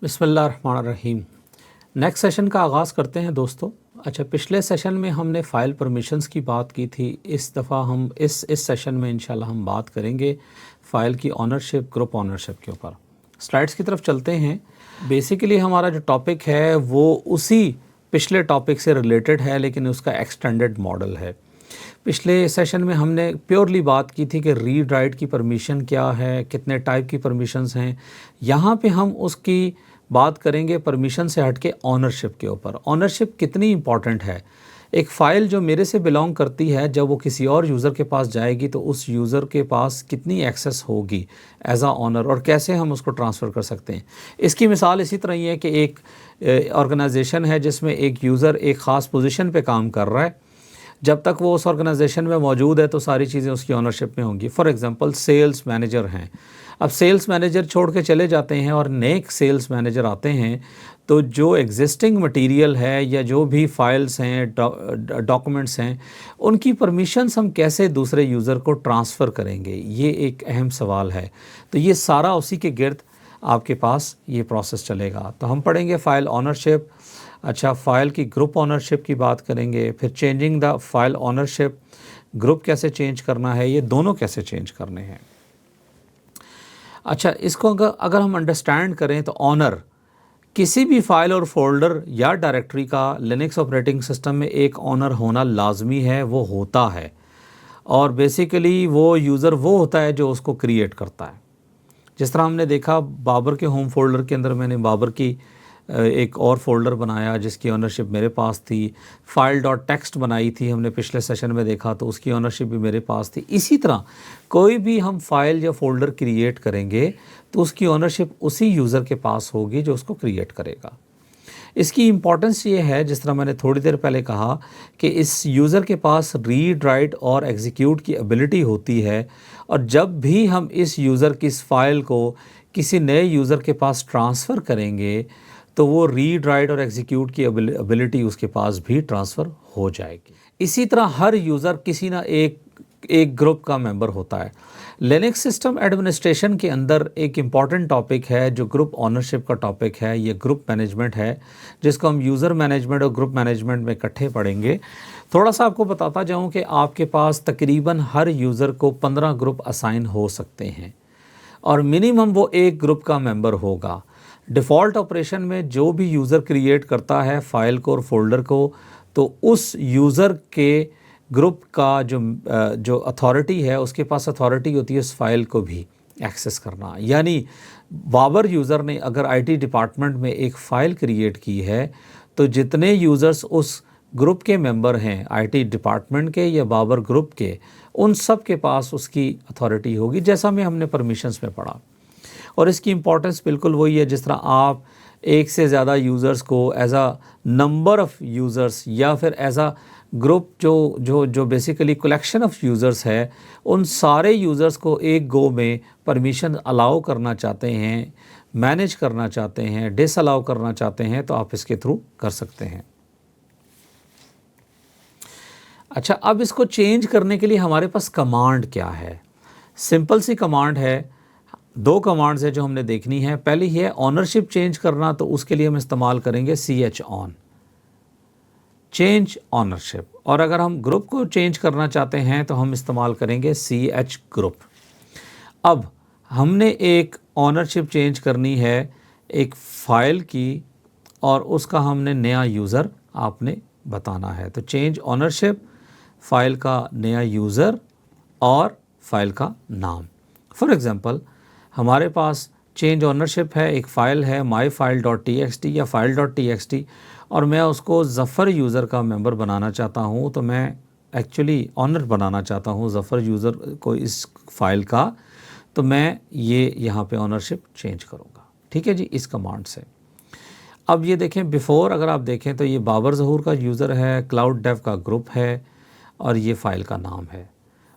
बिस्मिल्लाहिर्रहमानिर्रहीम। Next session का आगाज़ करते हैं दोस्तों। अच्छा, पिछले सेशन में हमने फ़ाइल परमिशंस की बात की थी। इस दफ़ा हम इस सेशन में इंशाल्लाह हम बात करेंगे फ़ाइल की ऑनरशिप, ग्रुप ऑनरशिप के ऊपर। स्लाइड्स की तरफ चलते हैं। बेसिकली हमारा जो टॉपिक है वो उसी पिछले टॉपिक से रिलेटेड है, लेकिन उसका एक्सटेंडेड मॉडल है। पिछले सेशन में हमने प्योरली बात की थी कि रीड राइट की परमिशन क्या है, कितने टाइप की परमिशंस हैं। यहाँ पे हम उसकी बात करेंगे परमिशन से हटके ऑनरशिप के ऊपर। ऑनरशिप कितनी इम्पॉर्टेंट है। एक फ़ाइल जो मेरे से बिलोंग करती है, जब वो किसी और यूज़र के पास जाएगी तो उस यूज़र के पास कितनी एक्सेस होगी एज आ ऑनर, और कैसे हम उसको ट्रांसफ़र कर सकते हैं। इसकी मिसाल इसी तरह ही है कि एक ऑर्गेनाइजेशन है जिसमें एक यूज़र एक ख़ास पोजीशन पे काम कर रहा है। जब तक वो उस ऑर्गेनाइजेशन में मौजूद है तो सारी चीज़ें उसकी ओनरशिप में होंगी। फॉर एग्जांपल सेल्स मैनेजर हैं। अब सेल्स मैनेजर छोड़ के चले जाते हैं और नए सेल्स मैनेजर आते हैं, तो जो एग्जिस्टिंग मटेरियल है या जो भी फाइल्स हैं, डॉक्यूमेंट्स हैं, उनकी परमिशंस हम कैसे दूसरे यूज़र को ट्रांसफ़र करेंगे, ये एक अहम सवाल है। तो ये सारा उसी के गिर्द आपके पास ये प्रोसेस चलेगा। तो हम पढ़ेंगे फ़ाइल ऑनरशिप। अच्छा, फ़ाइल की ग्रुप ऑनरशिप की बात करेंगे, फिर changing the file ownership, group कैसे चेंज करना है, ये दोनों कैसे चेंज करने हैं। अच्छा, इसको अगर हम अंडरस्टैंड करें तो ऑनर किसी भी फाइल और फोल्डर या डायरेक्टरी का लिनक्स ऑपरेटिंग सिस्टम में एक ऑनर होना लाजमी है, वो होता है। और बेसिकली वो यूज़र वो होता है जो उसको क्रिएट करता है। जिस तरह हमने देखा बाबर के होम फोल्डर के अंदर मैंने बाबर की एक और फोल्डर बनाया जिसकी ओनरशिप मेरे पास थी। फाइल डॉट टेक्स्ट बनाई थी हमने पिछले सेशन में देखा, तो उसकी ओनरशिप भी मेरे पास थी। इसी तरह कोई भी हम फाइल या फोल्डर क्रिएट करेंगे तो उसकी ओनरशिप उसी यूज़र के पास होगी जो उसको क्रिएट करेगा। इसकी इम्पॉर्टेंस ये है, जिस तरह मैंने थोड़ी देर पहले कहा, कि इस यूज़र के पास रीड राइट और एग्जीक्यूट की एबिलिटी होती है, और जब भी हम इस यूज़र की इस फाइल को किसी नए यूज़र के पास ट्रांसफ़र करेंगे तो वो रीड राइट और एग्जीक्यूट की एबिलिटी उसके पास भी ट्रांसफ़र हो जाएगी। इसी तरह हर यूज़र किसी ना एक ग्रुप का मेंबर होता है। लिनक्स सिस्टम एडमिनिस्ट्रेशन के अंदर एक इम्पॉर्टेंट टॉपिक है जो ग्रुप ऑनरशिप का टॉपिक है, ये ग्रुप मैनेजमेंट है, जिसको हम यूज़र मैनेजमेंट और ग्रुप मैनेजमेंट में इकट्ठे पढ़ेंगे। थोड़ा सा आपको बताता जाऊं कि आपके पास तकरीबन हर यूज़र को 15 ग्रुप असाइन हो सकते हैं और मिनिमम वो एक ग्रुप का मेंबर होगा। डिफ़ॉल्ट ऑपरेशन में जो भी यूज़र क्रिएट करता है फ़ाइल को और फोल्डर को, तो उस यूज़र के ग्रुप का जो अथॉरिटी है, उसके पास अथॉरिटी होती है उस फाइल को भी एक्सेस करना। यानी बाबर यूज़र ने अगर आईटी डिपार्टमेंट में एक फ़ाइल क्रिएट की है तो जितने यूज़र्स उस ग्रुप के मेंबर हैं, आईटी डिपार्टमेंट के या बाबर ग्रुप के, उन सब के पास उसकी अथॉरिटी होगी, जैसा में हमने परमिशंस में पढ़ा। और इसकी इम्पॉर्टेंस बिल्कुल वही है, जिस तरह आप एक से ज़्यादा यूज़र्स को as a number of users या फिर एज आ ग्रुप जो बेसिकली कलेक्शन ऑफ यूज़र्स है, उन सारे यूज़र्स को एक गो में परमिशन अलाउ करना चाहते हैं, मैनेज करना चाहते हैं, डिसअलाउ करना चाहते हैं, तो आप इसके थ्रू कर सकते हैं। अच्छा, अब इसको चेंज करने के लिए हमारे पास कमांड क्या है। सिंपल सी कमांड है, दो कमांड्स है जो हमने देखनी है। पहली है ऑनरशिप चेंज करना, तो उसके लिए हम इस्तेमाल करेंगे chon, चेंज ऑनरशिप। और अगर हम ग्रुप को चेंज करना चाहते हैं तो हम इस्तेमाल करेंगे ch ग्रुप। अब हमने एक ऑनरशिप चेंज करनी है एक फ़ाइल की, और उसका हमने नया यूज़र आपने बताना है। तो चेंज ऑनरशिप, फ़ाइल का नया यूज़र और फाइल का नाम। फॉर एग्ज़ाम्पल हमारे पास चेंज ऑनरशिप है, एक फ़ाइल है myfile.txt या file.txt, और मैं उसको ज़फ़र यूज़र का मेंबर बनाना चाहता हूँ। तो मैं एक्चुअली ऑनर बनाना चाहता हूँ ज़फ़र यूज़र को इस फ़ाइल का, तो मैं ये यहाँ पे ऑनरशिप चेंज करूँगा। ठीक है जी, इस कमांड से। अब ये देखें, बिफ़ोर अगर आप देखें तो ये बाबर ज़हूर का यूज़र है, क्लाउड डेव का ग्रुप है, और ये फ़ाइल का नाम है।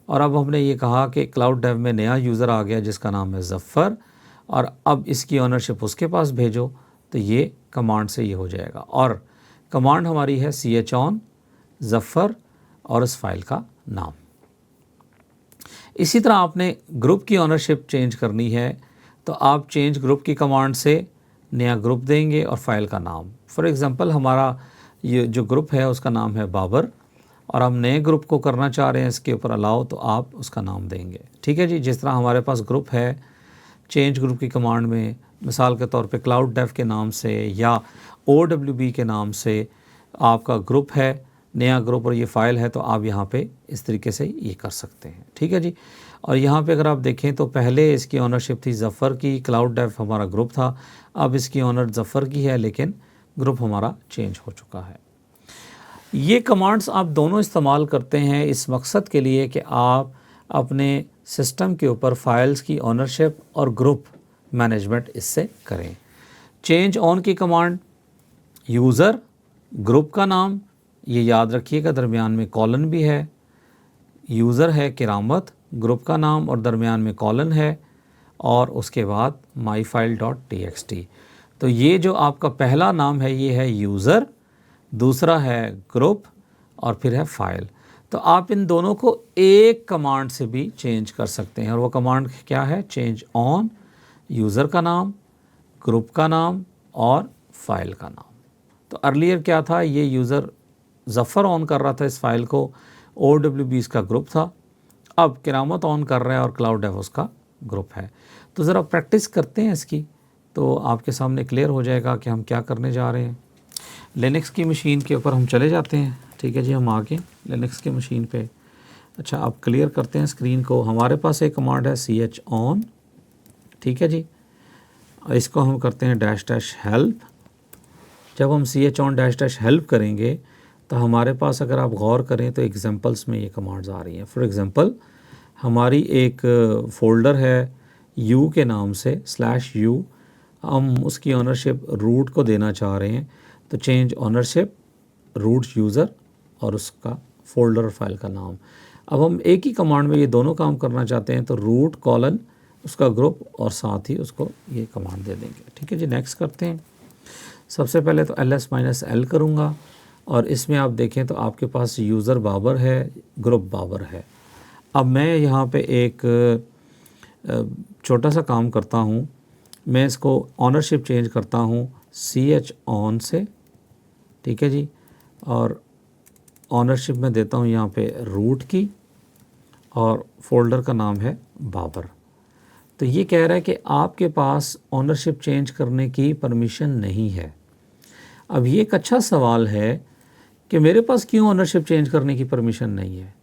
और अब हमने ये कहा कि क्लाउड डेव में नया यूज़र आ गया जिसका नाम है ज़फ़र, और अब इसकी ओनरशिप उसके पास भेजो, तो ये कमांड से ये हो जाएगा। और कमांड हमारी है chon ज़फ़र और इस फाइल का नाम। इसी तरह आपने ग्रुप की ओनरशिप चेंज करनी है, तो आप चेंज ग्रुप की कमांड से नया ग्रुप देंगे और फाइल का नाम। फॉर एग्ज़ाम्पल हमारा ये जो ग्रुप है उसका नाम है बाबर, और हम नए ग्रुप को करना चाह रहे हैं इसके ऊपर अलाउ, तो आप उसका नाम देंगे। ठीक है जी। जिस तरह हमारे पास ग्रुप है, चेंज ग्रुप की कमांड में मिसाल के तौर पे क्लाउड डेव के नाम से या OWB के नाम से आपका ग्रुप है, नया ग्रुप और ये फ़ाइल है, तो आप यहाँ पे इस तरीके से ये कर सकते हैं। ठीक है जी। और यहाँ पे अगर आप देखें तो पहले इसकी ओनरशिप थी ज़फ़र की, क्लाउड डेव हमारा ग्रुप था, अब इसकी ओनर ज़फ़र की है, लेकिन ग्रुप हमारा चेंज हो चुका है। ये कमांड्स आप दोनों इस्तेमाल करते हैं इस मकसद के लिए कि आप अपने सिस्टम के ऊपर फाइल्स की ओनरशिप और ग्रुप मैनेजमेंट इससे करें। चेंज ऑन की कमांड, यूज़र, ग्रुप का नाम, ये याद रखिएगा दरमियान में कॉलन भी है, यूज़र है किरामत, ग्रुप का नाम और दरमियान में कॉलन है, और उसके बाद myfile.txt। तो ये जो आपका पहला नाम है ये है यूज़र, दूसरा है ग्रुप और फिर है फाइल। तो आप इन दोनों को एक कमांड से भी चेंज कर सकते हैं, और वो कमांड क्या है? चेंज ऑन, यूज़र का नाम, ग्रुप का नाम और फाइल का नाम। तो अर्लियर क्या था, ये यूज़र ज़फ़र ऑन कर रहा था इस फाइल को, OWB इसका ग्रुप था, अब किरामत ऑन कर रहा है और क्लाउड डेव उसका ग्रुप है। तो ज़रा प्रैक्टिस करते हैं इसकी, तो आपके सामने क्लियर हो जाएगा कि हम क्या करने जा रहे हैं। लिनक्स की मशीन के ऊपर हम चले जाते हैं। ठीक है जी, हम आगे लिनक्स की मशीन पे। अच्छा, आप क्लियर करते हैं स्क्रीन को। हमारे पास एक कमांड है ch-on। ठीक है जी, इसको हम करते हैं --help। जब हम ch-on -help करेंगे तो हमारे पास, अगर आप गौर करें तो एग्जांपल्स में ये कमांड्स आ रही हैं। फॉर एग्ज़ाम्पल हमारी एक फ़ोल्डर है u के नाम से /u, हम उसकी ओनरशिप रूट को देना चाह रहे हैं, तो चेंज ओनरशिप, रूट यूज़र और उसका फ़ोल्डर और फाइल का नाम। अब हम एक ही कमांड में ये दोनों काम करना चाहते हैं, तो रूट कॉलन उसका ग्रुप और साथ ही उसको ये कमांड दे देंगे। ठीक है जी, नेक्स्ट करते हैं। सबसे पहले तो ls-l करूँगा, और इसमें आप देखें तो आपके पास यूज़र बाबर है, ग्रुप बाबर है। अब मैं यहाँ पे एक छोटा सा काम करता हूँ, मैं इसको ऑनरशिप चेंज करता हूँ ch-on से। ठीक है जी, और ऑनरशिप में देता हूँ यहाँ पे रूट की, और फोल्डर का नाम है बाबर। तो ये कह रहा है कि आपके पास ऑनरशिप चेंज करने की परमिशन नहीं है। अब ये एक अच्छा सवाल है कि मेरे पास क्यों ऑनरशिप चेंज करने की परमिशन नहीं है।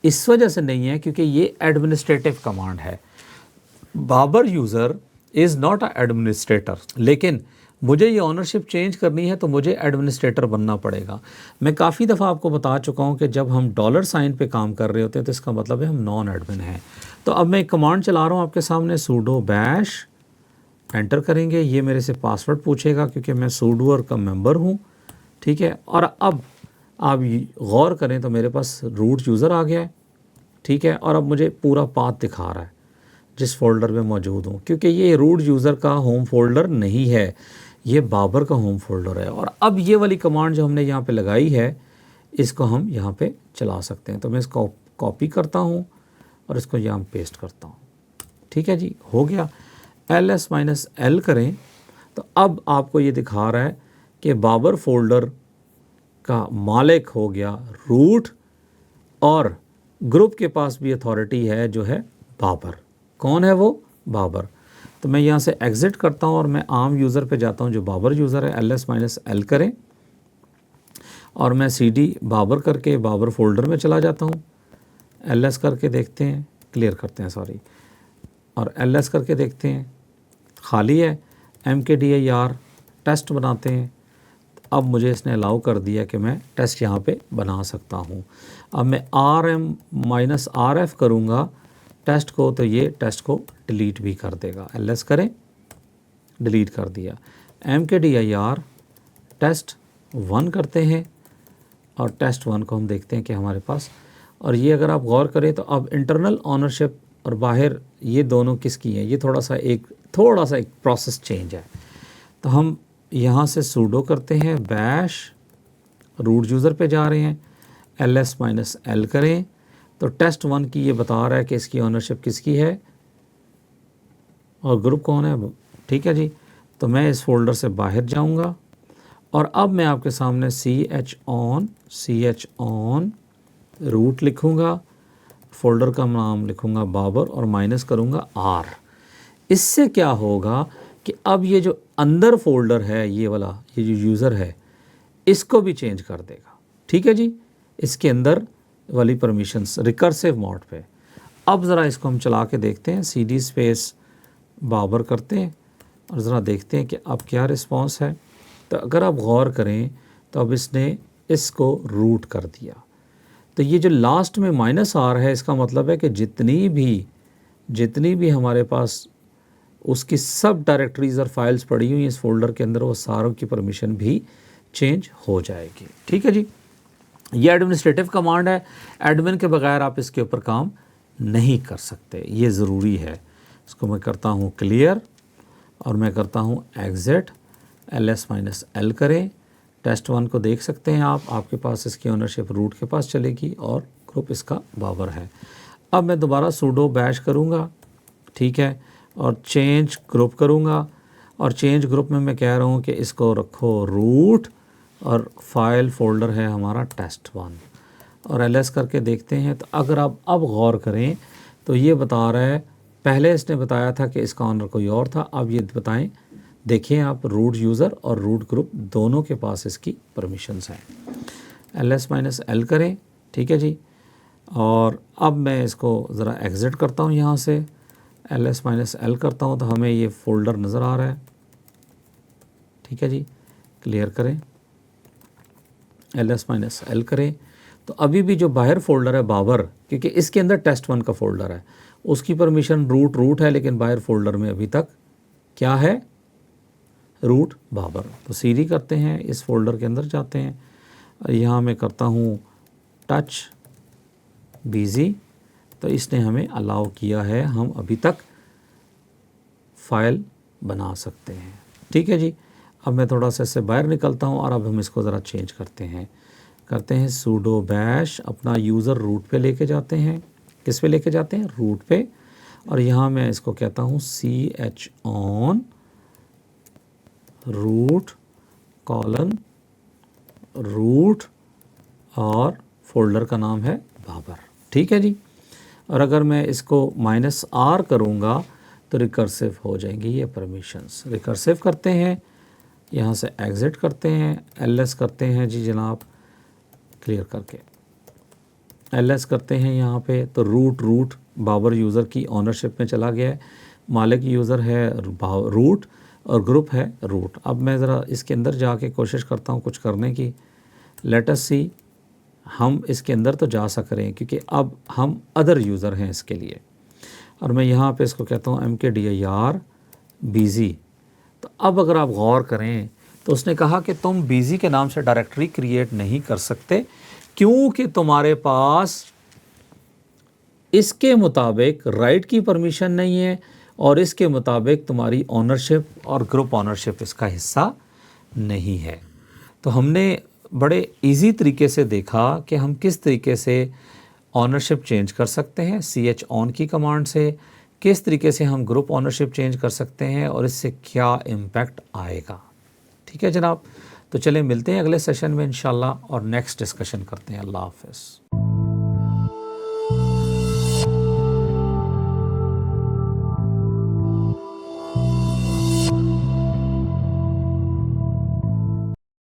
इस वजह से नहीं है क्योंकि ये एडमिनिस्ट्रेटिव कमांड है। Babar user is not a administrator, लेकिन मुझे ये ऑनरशिप चेंज करनी है तो मुझे एडमिनिस्ट्रेटर बनना पड़ेगा। मैं काफ़ी दफ़ा आपको बता चुका हूँ कि जब हम $साइन पे काम कर रहे होते हैं तो इसका मतलब है हम नॉन एडमिन हैं। तो अब मैं एक कमांड चला रहा हूँ आपके सामने, sudo bash, एंटर करेंगे। ये मेरे से पासवर्ड पूछेगा क्योंकि मैं sudoer का मेंबर हूँ। ठीक है, और अब आप गौर करें तो मेरे पास रूट यूज़र आ गया है। ठीक है, और अब मुझे पूरा पाथ दिखा रहा है जिस फोल्डर में मौजूद हूँ, क्योंकि ये रूट यूज़र का होम फोल्डर नहीं है, ये बाबर का होम फोल्डर है। और अब ये वाली कमांड जो हमने यहाँ पे लगाई है, इसको हम यहाँ पे चला सकते हैं। तो मैं इसको कॉपी करता हूँ और इसको यहाँ पेस्ट करता हूँ। ठीक है जी, हो गया। ls-l करें तो अब आपको ये दिखा रहा है कि बाबर फोल्डर का मालिक हो गया रूट, और ग्रुप के पास भी अथॉरिटी है जो है बाबर। कौन है वो? बाबर। तो मैं यहाँ से एग्ज़िट करता हूँ और मैं आम यूज़र पे जाता हूँ जो बाबर यूज़र है। ls-l करें और मैं cd बाबर करके बाबर फोल्डर में चला जाता हूँ। ls करके देखते हैं, क्लियर करते हैं सॉरी, और ls करके देखते हैं खाली है। mkdir टेस्ट बनाते हैं। अब मुझे इसने अलाउ कर दिया कि मैं टेस्ट यहाँ पे बना सकता हूँ। अब मैं rm-rf करूँगा टेस्ट को, तो ये टेस्ट को डिलीट भी कर देगा। ls करें, डिलीट कर दिया। mkdir test1 करते हैं और test1 को हम देखते हैं कि हमारे पास, और ये अगर आप गौर करें तो अब इंटरनल ऑनरशिप और बाहर ये दोनों किसकी है, ये थोड़ा सा एक प्रोसेस चेंज है। तो हम यहाँ से sudo करते हैं बैश, रूट यूज़र पे जा रहे हैं, ls-l करें तो test1 की ये बता रहा है कि इसकी ऑनरशिप किसकी है और ग्रुप कौन है। ठीक है जी, तो मैं इस फोल्डर से बाहर जाऊंगा और अब मैं आपके सामने ch on रूट लिखूंगा, फोल्डर का नाम लिखूंगा बाबर और माइनस करूंगा R। इससे क्या होगा कि अब ये जो अंदर फोल्डर है ये वाला, ये जो यूज़र है, इसको भी चेंज कर देगा। ठीक है जी, इसके अंदर वाली परमिशंस रिकर्सिव मोड पे। अब ज़रा इसको हम चला के देखते हैं, cd स्पेस बाबर करते हैं और ज़रा देखते हैं कि अब क्या रिस्पांस है। तो अगर आप गौर करें तो अब इसने इसको रूट कर दिया। तो ये जो लास्ट में -R है, इसका मतलब है कि जितनी भी हमारे पास उसकी सब डायरेक्टरीज़ और फाइल्स पड़ी हुई इस फोल्डर के अंदर, वो सारों की परमिशन भी चेंज हो जाएगी। ठीक है जी, ये एडमिनिस्ट्रेटिव कमांड है, एडमिन के बगैर आप इसके ऊपर काम नहीं कर सकते, ये ज़रूरी है। इसको मैं करता हूँ क्लियर और मैं करता हूँ एग्ज़िट, ls-l करें। test1 को देख सकते हैं आप, आपके पास इसकी ओनरशिप रूट के पास चलेगी और ग्रुप इसका बाबर है। अब मैं दोबारा sudo bash करूँगा, ठीक है, और चेंज ग्रुप करूँगा और चेंज ग्रुप में मैं कह रहा हूँ कि इसको रखो रूट और फाइल फोल्डर है हमारा test1 और ls करके देखते हैं। तो अगर आप अब गौर करें तो ये बता रहा है, पहले इसने बताया था कि इसका ऑनर कोई और था, अब ये बताएं, देखिए आप रूट यूज़र और रूट ग्रुप दोनों के पास इसकी परमिशंस हैं। ls-l करें, ठीक है जी, और अब मैं इसको ज़रा एग्ज़िट करता हूँ यहाँ से, ls-l करता हूँ तो हमें ये फ़ोल्डर नज़र आ रहा है। ठीक है जी, क्लियर करें, ls-l करें तो अभी भी जो बाहर फ़ोल्डर है बाबर, क्योंकि इसके अंदर test1 का फ़ोल्डर है, उसकी परमिशन रूट है, लेकिन बाहर फ़ोल्डर में अभी तक क्या है, रूट बाबर। तो cd करते हैं, इस फोल्डर के अंदर जाते हैं और यहाँ मैं करता हूँ टच bz, तो इसने हमें अलाउ किया है, हम अभी तक फाइल बना सकते हैं। ठीक है जी, अब मैं थोड़ा सा इससे बाहर निकलता हूँ और अब हम इसको ज़रा चेंज करते हैं sudo bash, अपना यूज़र रूट पे लेके जाते हैं, किस पे लेके जाते हैं, रूट पे, और यहाँ मैं इसको कहता हूँ ch on root colon root और फोल्डर का नाम है बाबर। ठीक है जी, और अगर मैं इसको -R करूँगा तो रिकर्सिव हो जाएंगी ये परमिशंस। रिकर्सिव करते हैं, यहाँ से एग्ज़िट करते हैं, ls करते हैं जी जनाब, क्लियर करके ls करते हैं यहाँ पे, तो रूट बाबर यूज़र की ओनरशिप में चला गया है, मालिक यूज़र है रूट और ग्रुप है रूट। अब मैं ज़रा इसके अंदर जाके कोशिश करता हूँ कुछ करने की, लेट अस सी, हम इसके अंदर तो जा सक रहे हैं क्योंकि अब हम अदर यूज़र हैं इसके लिए, और मैं यहाँ पे इसको कहता हूँ mkdir bz। तो अब अगर आप गौर करें तो उसने कहा कि तुम bz के नाम से डायरेक्टरी क्रिएट नहीं कर सकते क्योंकि तुम्हारे पास इसके मुताबिक राइट की परमिशन नहीं है और इसके मुताबिक तुम्हारी ओनरशिप और ग्रुप ओनरशिप इसका हिस्सा नहीं है। तो हमने बड़े इजी तरीके से देखा कि हम किस तरीके से ओनरशिप चेंज कर सकते हैं ch on की कमांड से, किस तरीके से हम ग्रुप ओनरशिप चेंज कर सकते हैं और इससे क्या इम्पैक्ट आएगा। ठीक है जनाब, तो चलें मिलते हैं अगले सेशन में इंशाल्लाह और नेक्स्ट डिस्कशन करते हैं। अल्लाह हाफ़िज़।